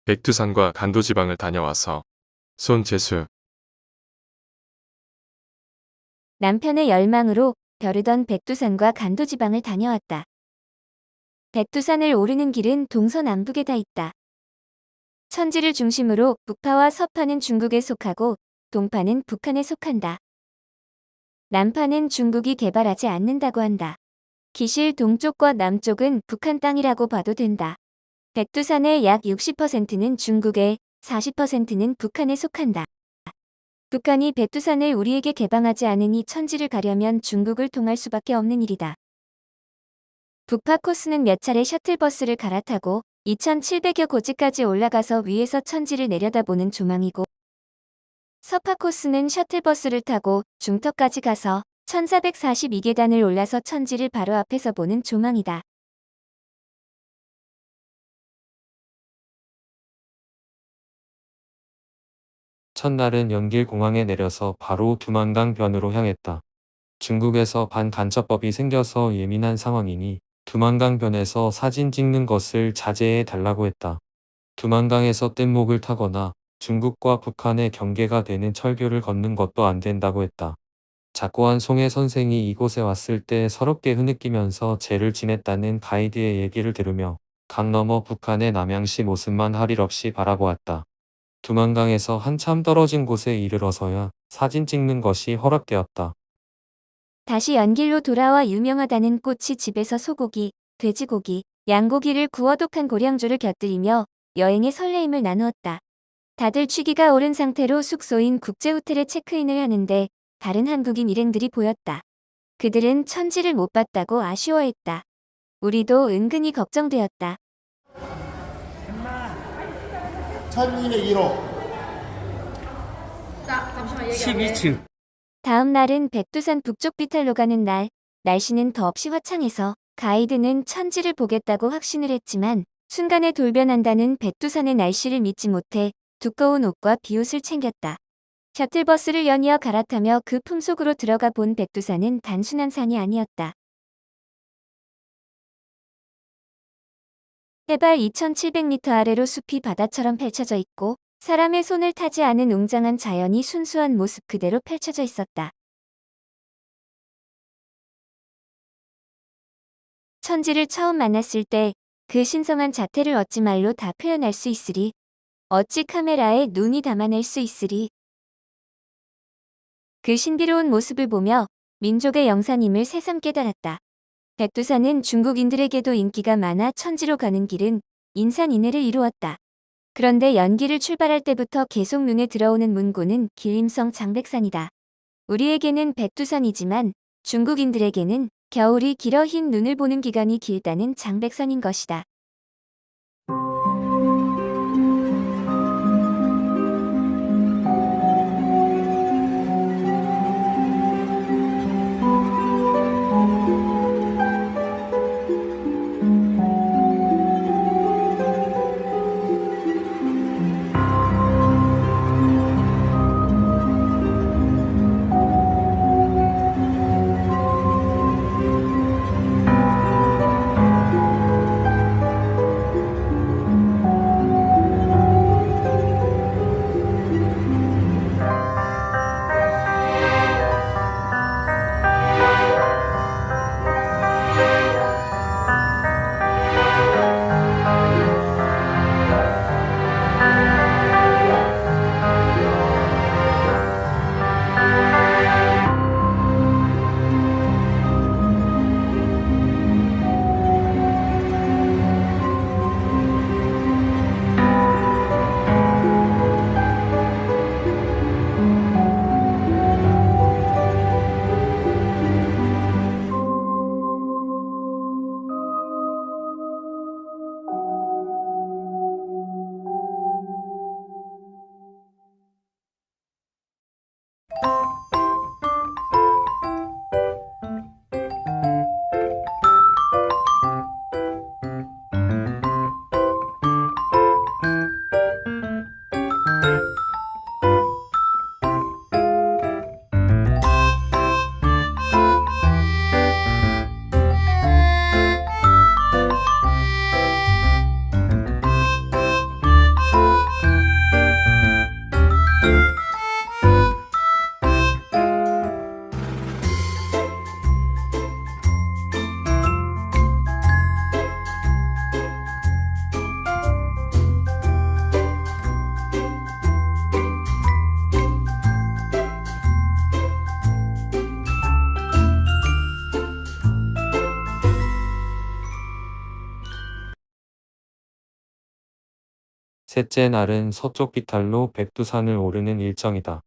백두산과 간도지방을 다녀와서 손재수. 남편의 열망으로 벼르던 백두산과 간도지방을 다녀왔다. 백두산을 오르는 길은 동서남북에 다 있다. 천지를 중심으로 북파와 서파는 중국에 속하고 동파는 북한에 속한다. 남파는 중국이 개발하지 않는다고 한다. 기실 동쪽과 남쪽은 북한 땅이라고 봐도 된다. 백두산의 약 60%는 중국에, 40%는 북한에 속한다. 북한이 백두산을 우리에게 개방하지 않으니 천지를 가려면 중국을 통할 수밖에 없는 일이다. 북파 코스는 몇 차례 셔틀버스를 갈아타고 2700여 고지까지 올라가서 위에서 천지를 내려다보는 조망이고, 서파 코스는 셔틀버스를 타고 중턱까지 가서 1442계단을 올라서 천지를 바로 앞에서 보는 조망이다. 첫날은 연길공항에 내려서 바로 두만강 변으로 향했다. 중국에서 반간첩법이 생겨서 예민한 상황이니 두만강 변에서 사진 찍는 것을 자제해 달라고 했다. 두만강에서 뗏목을 타거나 중국과 북한의 경계가 되는 철교를 걷는 것도 안 된다고 했다. 작고한 송해 선생이 이곳에 왔을 때 서럽게 흐느끼면서 죄를 지냈다는 가이드의 얘기를 들으며 강 너머 북한의 남양시 모습만 할 일 없이 바라보았다. 두만강에서 한참 떨어진 곳에 이르러서야 사진 찍는 것이 허락되었다. 다시 연길로 돌아와 유명하다는 꼬치 집에서 소고기, 돼지고기, 양고기를 구워 독한 고량주를 곁들이며 여행의 설레임을 나누었다. 다들 취기가 오른 상태로 숙소인 국제호텔에 체크인을 하는데 다른 한국인 일행들이 보였다. 그들은 천지를 못 봤다고 아쉬워했다. 우리도 은근히 걱정되었다. 1201호 12층. 다음 날은 백두산 북쪽 비탈로 가는 날, 날씨는 더없이 화창해서 가이드는 천지를 보겠다고 확신을 했지만 순간에 돌변한다는 백두산의 날씨를 믿지 못해 두꺼운 옷과 비옷을 챙겼다. 셔틀버스를 연이어 갈아타며 그 품속으로 들어가 본 백두산은 단순한 산이 아니었다. 해발 2700m 아래로 숲이 바다처럼 펼쳐져 있고 사람의 손을 타지 않은 웅장한 자연이 순수한 모습 그대로 펼쳐져 있었다. 천지를 처음 만났을 때 그 신성한 자태를 어찌 말로 다 표현할 수 있으리. 어찌 카메라에 눈이 담아낼 수 있으리. 그 신비로운 모습을 보며 민족의 영산임을 새삼 깨달았다. 백두산은 중국인들에게도 인기가 많아 천지로 가는 길은 인산인해를 이루었다. 그런데 연길을 출발할 때부터 계속 눈에 들어오는 문구는 길림성 장백산이다. 우리에게는 백두산이지만 중국인들에게는 겨울이 길어 흰 눈을 보는 기간이 길다는 장백산인 것이다. 셋째 날은 서쪽 비탈로 백두산을 오르는 일정이다.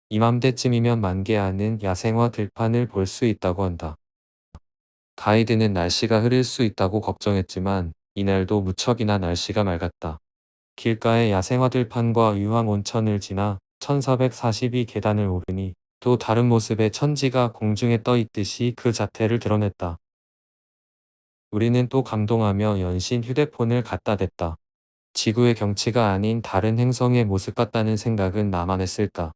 이맘때쯤이면 만개하는 야생화 들판을 볼 수 있다고 한다. 가이드는 날씨가 흐릴 수 있다고 걱정했지만 이날도 무척이나 날씨가 맑았다. 길가의 야생화 들판과 유황 온천을 지나 1442계단을 오르니 또 다른 모습의 천지가 공중에 떠 있듯이 그 자태를 드러냈다. 우리는 또 감동하며 연신 휴대폰을 갖다 댔다. 지구의 경치가 아닌 다른 행성의 모습 같다는 생각은 나만 했을까.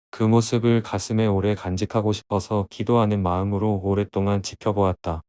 그 모습을 가슴에 오래 간직하고 싶어서 기도하는 마음으로 오랫동안 지켜보았다.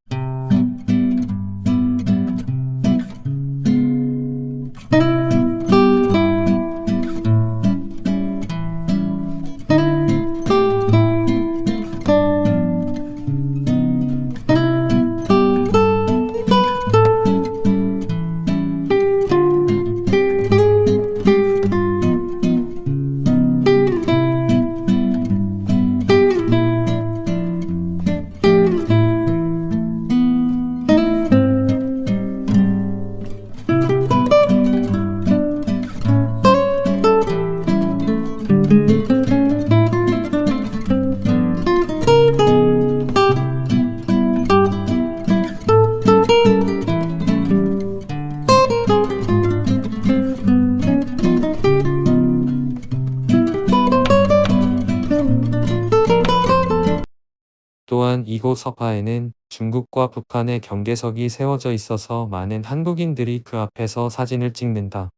또한 이곳 서파에는 중국과 북한의 경계석이 세워져 있어서 많은 한국인들이 그 앞에서 사진을 찍는다.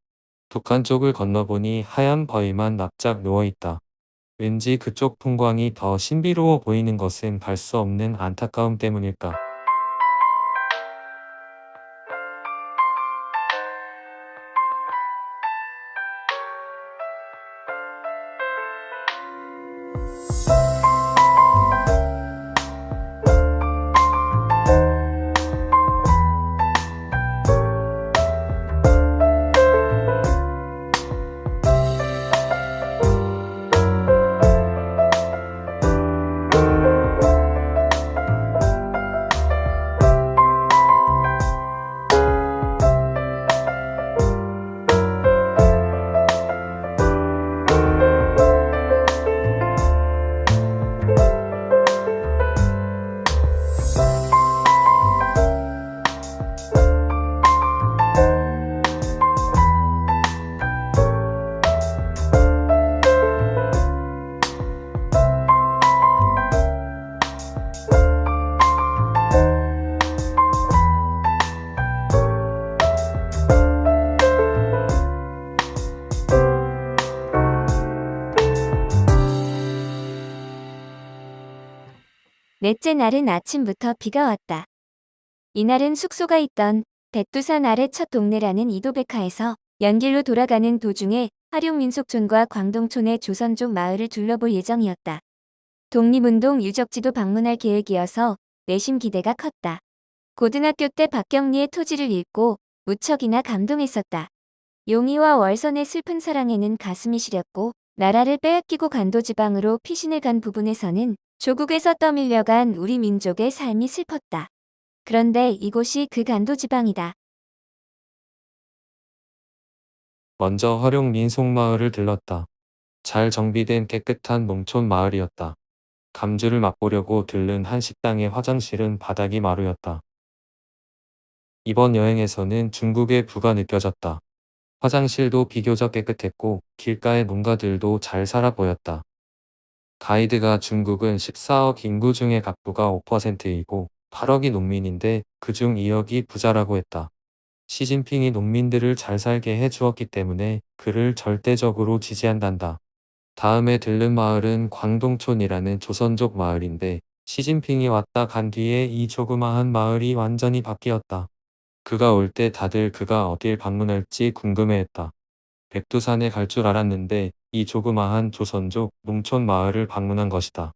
북한 쪽을 건너보니 하얀 바위만 납작 누워있다. 왠지 그쪽 풍광이 더 신비로워 보이는 것은 갈 수 없는 안타까움 때문일까. 넷째 날은 아침부터 비가 왔다. 이날은 숙소가 있던 백두산 아래 첫 동네라는 이도백화에서 연길로 돌아가는 도중에 화룡민속촌과 광동촌의 조선족 마을을 둘러볼 예정이었다. 독립운동 유적지도 방문할 계획이어서 내심 기대가 컸다. 고등학교 때 박경리의 토지를 읽고 무척이나 감동했었다. 용이와 월선의 슬픈 사랑에는 가슴이 시렸고 나라를 빼앗기고 간도지방으로 피신을 간 부분에서는 조국에서 떠밀려간 우리 민족의 삶이 슬펐다. 그런데 이곳이 그 간도지방이다. 먼저 화룡 민속마을을 들렀다. 잘 정비된 깨끗한 농촌 마을이었다. 감주를 맛보려고 들른 한 식당의 화장실은 바닥이 마루였다. 이번 여행에서는 중국의 부가 느껴졌다. 화장실도 비교적 깨끗했고 길가의 농가들도 잘 살아 보였다. 가이드가 중국은 14억 인구 중에 각부가 5%이고 8억이 농민인데 그중 2억이 부자라고 했다. 시진핑이 농민들을 잘 살게 해주었기 때문에 그를 절대적으로 지지한단다. 다음에 들른 마을은 광동촌이라는 조선족 마을인데 시진핑이 왔다 간 뒤에 이 조그마한 마을이 완전히 바뀌었다. 그가 올 때 다들 그가 어딜 방문할지 궁금해했다. 백두산에 갈 줄 알았는데 이 조그마한 조선족 농촌 마을을 방문한 것이다.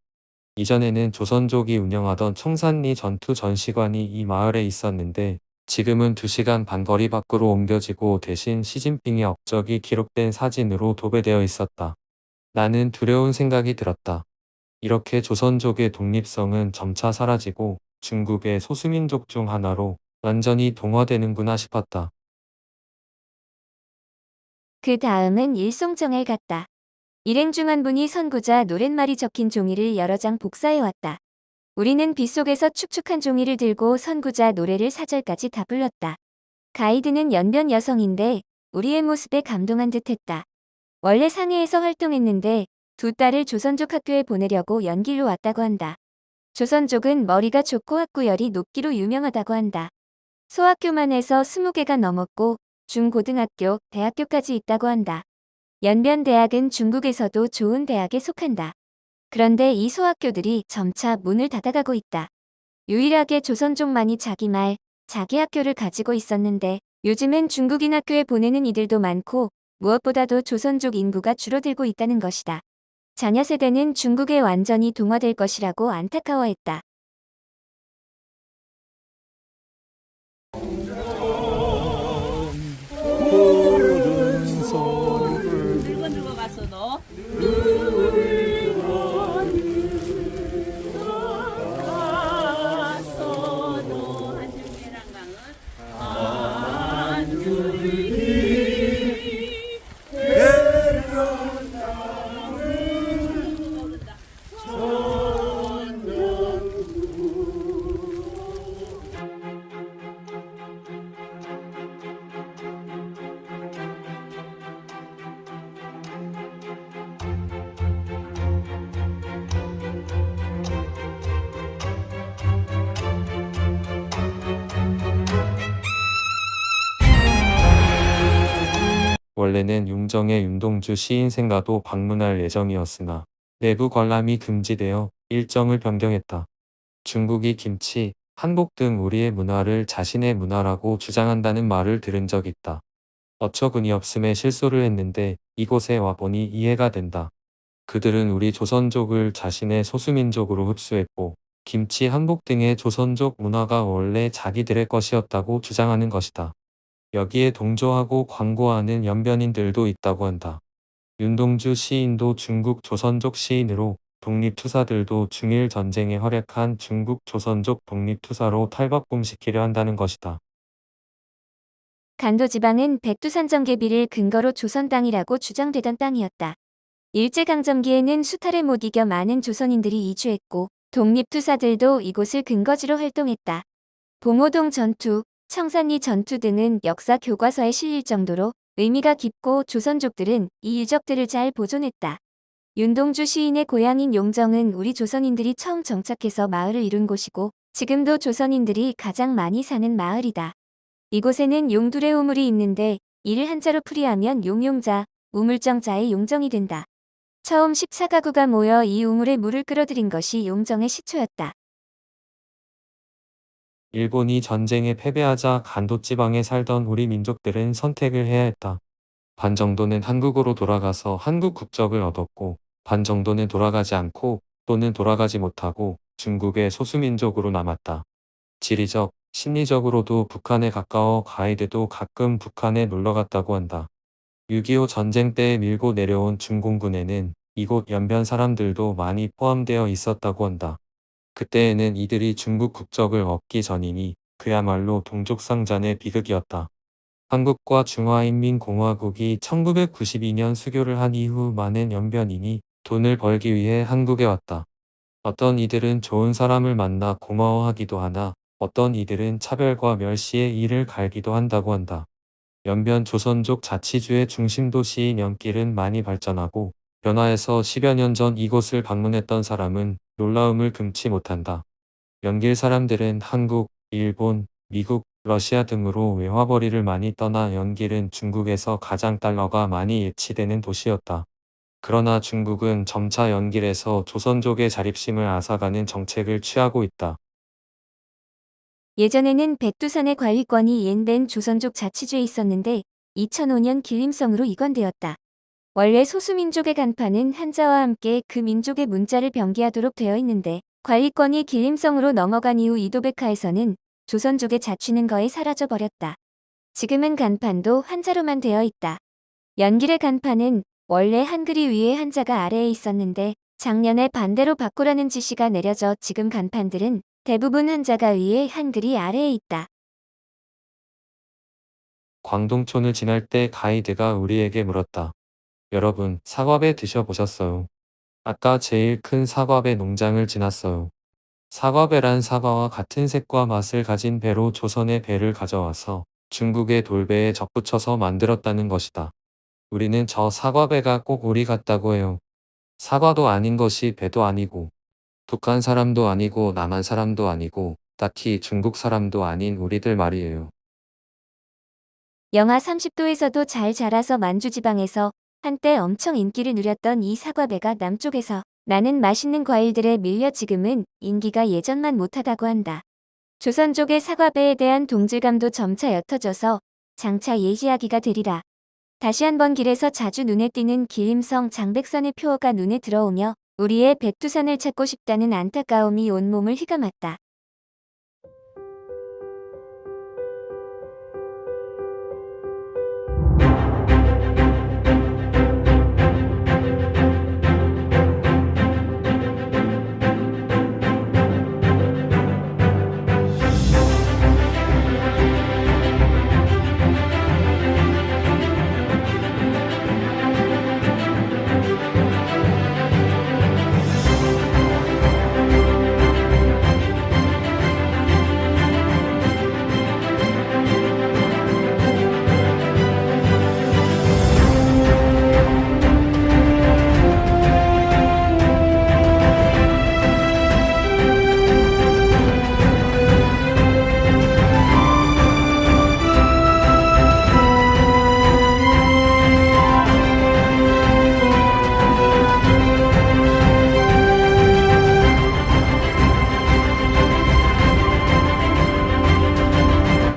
이전에는 조선족이 운영하던 청산리 전투 전시관이 이 마을에 있었는데 지금은 2시간 반 거리 밖으로 옮겨지고 대신 시진핑의 업적이 기록된 사진으로 도배되어 있었다. 나는 두려운 생각이 들었다. 이렇게 조선족의 독립성은 점차 사라지고 중국의 소수민족 중 하나로 완전히 동화되는구나 싶었다. 그 다음은 일송정을 갔다. 일행 중 한 분이 선구자 노랫말이 적힌 종이를 여러 장 복사해 왔다. 우리는 빗속에서 축축한 종이를 들고 선구자 노래를 4절까지 다 불렀다. 가이드는 연변 여성인데 우리의 모습에 감동한 듯했다. 원래 상해에서 활동했는데 두 딸을 조선족 학교에 보내려고 연길로 왔다고 한다. 조선족은 머리가 좋고 학구열이 높기로 유명하다고 한다. 소학교만 해서 20개가 넘었고 중고등학교, 대학교까지 있다고 한다. 연변대학은 중국에서도 좋은 대학에 속한다. 그런데 이 소학교들이 점차 문을 닫아가고 있다. 유일하게 조선족만이 자기 말, 자기 학교를 가지고 있었는데 요즘은 중국인 학교에 보내는 이들도 많고 무엇보다도 조선족 인구가 줄어들고 있다는 것이다. 자녀 세대는 중국에 완전히 동화될 것이라고 안타까워했다. 물건 들고 갔어 너? 원래는 융정의 윤동주 시인 생가도 방문할 예정이었으나 내부 관람이 금지되어 일정을 변경했다. 중국이 김치, 한복 등 우리의 문화를 자신의 문화라고 주장한다는 말을 들은 적 있다. 어처구니 없음에 실소를 했는데 이곳에 와보니 이해가 된다. 그들은 우리 조선족을 자신의 소수민족으로 흡수했고 김치, 한복 등의 조선족 문화가 원래 자기들의 것이었다고 주장하는 것이다. 여기에 동조하고 광고하는 연변인들도 있다고 한다. 윤동주 시인도 중국 조선족 시인으로 독립투사들도 중일 전쟁에 활약한 중국 조선족 독립투사로 탈바꿈시키려 한다는 것이다. 간도지방은 백두산 정계비를 근거로 조선 땅이라고 주장되던 땅이었다. 일제강점기에는 수탈에 못 이겨 많은 조선인들이 이주했고 독립투사들도 이곳을 근거지로 활동했다. 봉오동 전투, 청산리 전투 등은 역사 교과서에 실릴 정도로 의미가 깊고 조선족들은 이 유적들을 잘 보존했다. 윤동주 시인의 고향인 용정은 우리 조선인들이 처음 정착해서 마을을 이룬 곳이고 지금도 조선인들이 가장 많이 사는 마을이다. 이곳에는 용둘의 우물이 있는데 이를 한자로 풀이하면 용용자, 우물정자의 용정이 된다. 처음 14가구가 모여 이 우물에 물을 끌어들인 것이 용정의 시초였다. 일본이 전쟁에 패배하자 간도지방에 살던 우리 민족들은 선택을 해야 했다. 반 정도는 한국으로 돌아가서 한국 국적을 얻었고 반 정도는 돌아가지 않고 또는 돌아가지 못하고 중국의 소수민족으로 남았다. 지리적, 심리적으로도 북한에 가까워 가이드도 가끔 북한에 놀러갔다고 한다. 6.25 전쟁 때 밀고 내려온 중공군에는 이곳 연변 사람들도 많이 포함되어 있었다고 한다. 그때에는 이들이 중국 국적을 얻기 전이니 그야말로 동족상잔의 비극이었다. 한국과 중화인민공화국이 1992년 수교를 한 이후 많은 연변인이 돈을 벌기 위해 한국에 왔다. 어떤 이들은 좋은 사람을 만나 고마워하기도 하나 어떤 이들은 차별과 멸시의 이를 갈기도 한다고 한다. 연변 조선족 자치주의 중심도시인 연길은 많이 발전하고 변화해서 10여 년 전 이곳을 방문했던 사람은 놀라움을 금치 못한다. 연길 사람들은 한국, 일본, 미국, 러시아 등으로 외화벌이를 많이 떠나 연길은 중국에서 가장 달러가 많이 예치되는 도시였다. 그러나 중국은 점차 연길에서 조선족의 자립심을 앗아가는 정책을 취하고 있다. 예전에는 백두산의 관리권이 옌된 조선족 자치주에 있었는데 2005년 길림성으로 이관되었다. 원래 소수민족의 간판은 한자와 함께 그 민족의 문자를 병기하도록 되어 있는데 관리권이 길림성으로 넘어간 이후 이도백화에서는 조선족의 자취는 거의 사라져버렸다. 지금은 간판도 한자로만 되어 있다. 연길의 간판은 원래 한글이 위에 한자가 아래에 있었는데 작년에 반대로 바꾸라는 지시가 내려져 지금 간판들은 대부분 한자가 위에 한글이 아래에 있다. 광동촌을 지날 때 가이드가 우리에게 물었다. 여러분, 사과배 드셔보셨어요? 아까 제일 큰 사과배 농장을 지났어요. 사과배란 사과와 같은 색과 맛을 가진 배로 조선의 배를 가져와서 중국의 돌배에 접붙여서 만들었다는 것이다. 우리는 저 사과배가 꼭 우리 같다고 해요. 사과도 아닌 것이 배도 아니고, 북한 사람도 아니고 남한 사람도 아니고, 딱히 중국 사람도 아닌 우리들 말이에요. 영하 30도에서도 잘 자라서 만주지방에서 한때 엄청 인기를 누렸던 이 사과배가 남쪽에서 나는 맛있는 과일들에 밀려 지금은 인기가 예전만 못하다고 한다. 조선족의 사과배에 대한 동질감도 점차 옅어져서 장차 예시하기가 되리라. 다시 한번 길에서 자주 눈에 띄는 길림성 장백선의 표어가 눈에 들어오며 우리의 백두산을 찾고 싶다는 안타까움이 온몸을 휘감았다.